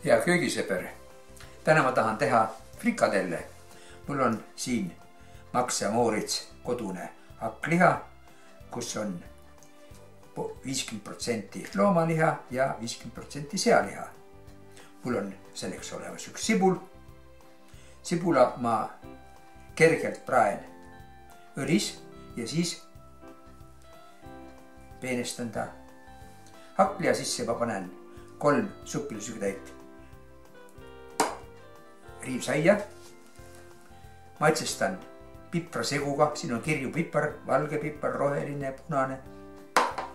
Hea köögisõber, täna ma tahan teha frikadelle. Mul on siin Max ja Moritz kodune hakkliha, kus on 50% loomaliha ja 50% sealiha. Mul on selleks olemas üks sibul. Sibula ma kergelt praen õlis ja siis peenestan ta. Hakkliha sisse ma panen 3 supilusügtäit riivsaia. Maitsestan pipraseguga, siin on kirju pipar, valge pipar, roheline, punane.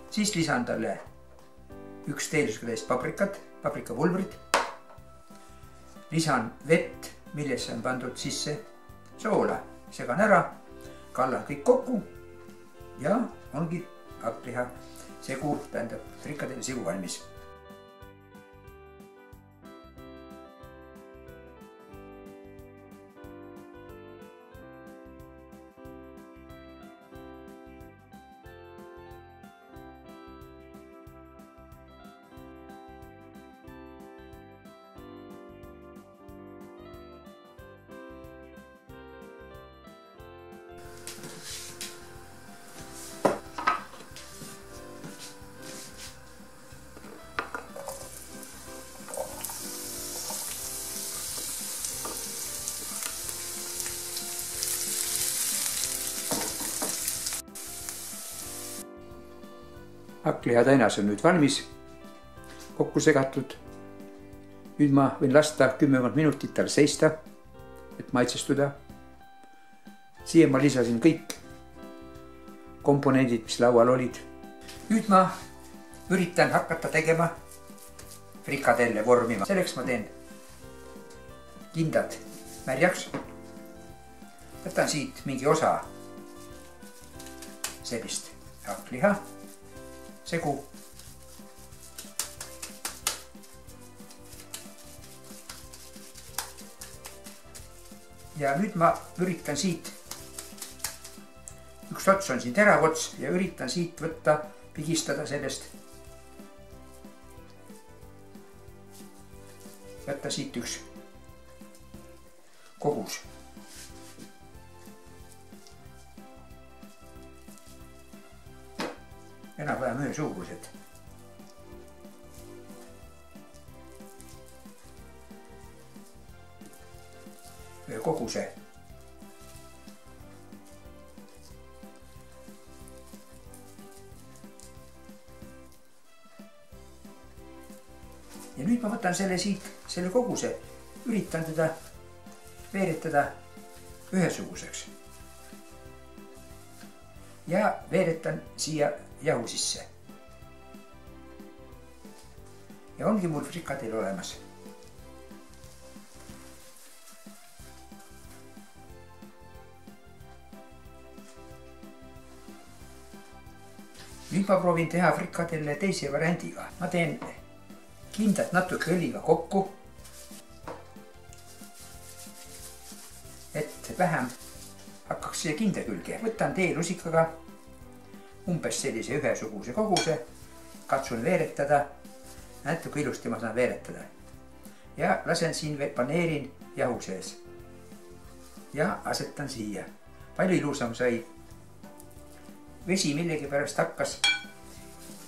Siis lisan talle 1 teelusügtäis paprikat, paprikapulbrit. Lisan vett, millesse on pandud sisse soola, segan ära, kallan kõik kokku ja ongi hakkliha segu, tähendab frikadelle segu valmis. Hakkliha tainas on nüüd valmis, kokku segatud. Nüüd ma võin lasta 10 minutit tal seista, et maitsestuda. Siia ma lisasin kõik komponendid, mis laual olid. Nüüd ma üritan hakata tegema frikadelle vormima. Selleks ma teen kindad märjaks. Võtan siit mingi osa sellist hakkliha segu. Ja nüüd ma üritan siit, üks ots on siin terav ots ja üritan siit võtta, pigistada sellest. Võtta siit üks kogus. Enam-vähem ühesugused. Ühe koguse. Ja nüüd ma võtan selle siit, selle koguse, üritan teda veeretada ühesuguseks. Ja veeretan siia jahu sisse. Ja ongi mul frikadell olemas. Nüüd ma proovin teha frikadelle teise variandiga. Ma teen kindad natuke õliga kokku, et vähem hakkaks siia kinda külge. Võtan teelusikaga umbes sellise ühesuguse koguse, katsun veeretada, näete kui ilusti ma saan veeretada. Ja lasen siin, paneerin jahu sees ja asetan siia. Palju ilusam sai. Vesi millegi pärast hakkas,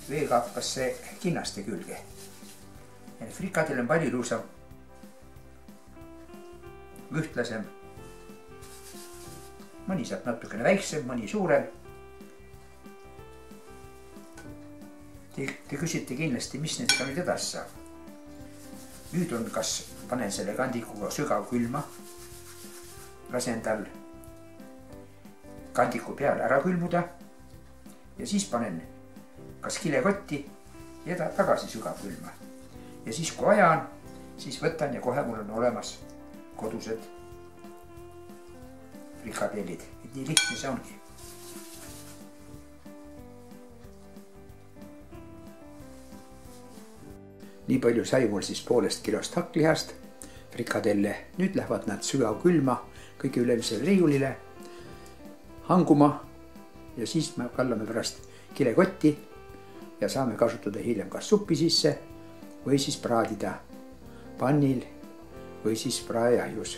veega hakkas see kinnaste külge. Frikadell on palju ilusam, ühtlasem. Mõni saab natukene väiksem, mõni suurem. Te küsite kindlasti, mis nendega nüüd edasi saab. Nüüd on, kas panen selle kandikuga sügav külma, lasen tal kandiku peale ära külmuda ja siis panen kas kilekotti ja ta tagasi sügav külma. Ja siis kui ajan, siis võtan ja kohe mul on olemas kodused frikadellid. Nii lihtne see ongi. Nii palju sai mul siis 0,5 kilost hakklihast frikadelle. Nüüd lähevad nad sügav külma kõige ülemisele riiulile hanguma ja siis me kallame pärast kilekotti ja saame kasutada hiljem kas suppi sisse või siis praadida pannil või siis praeaius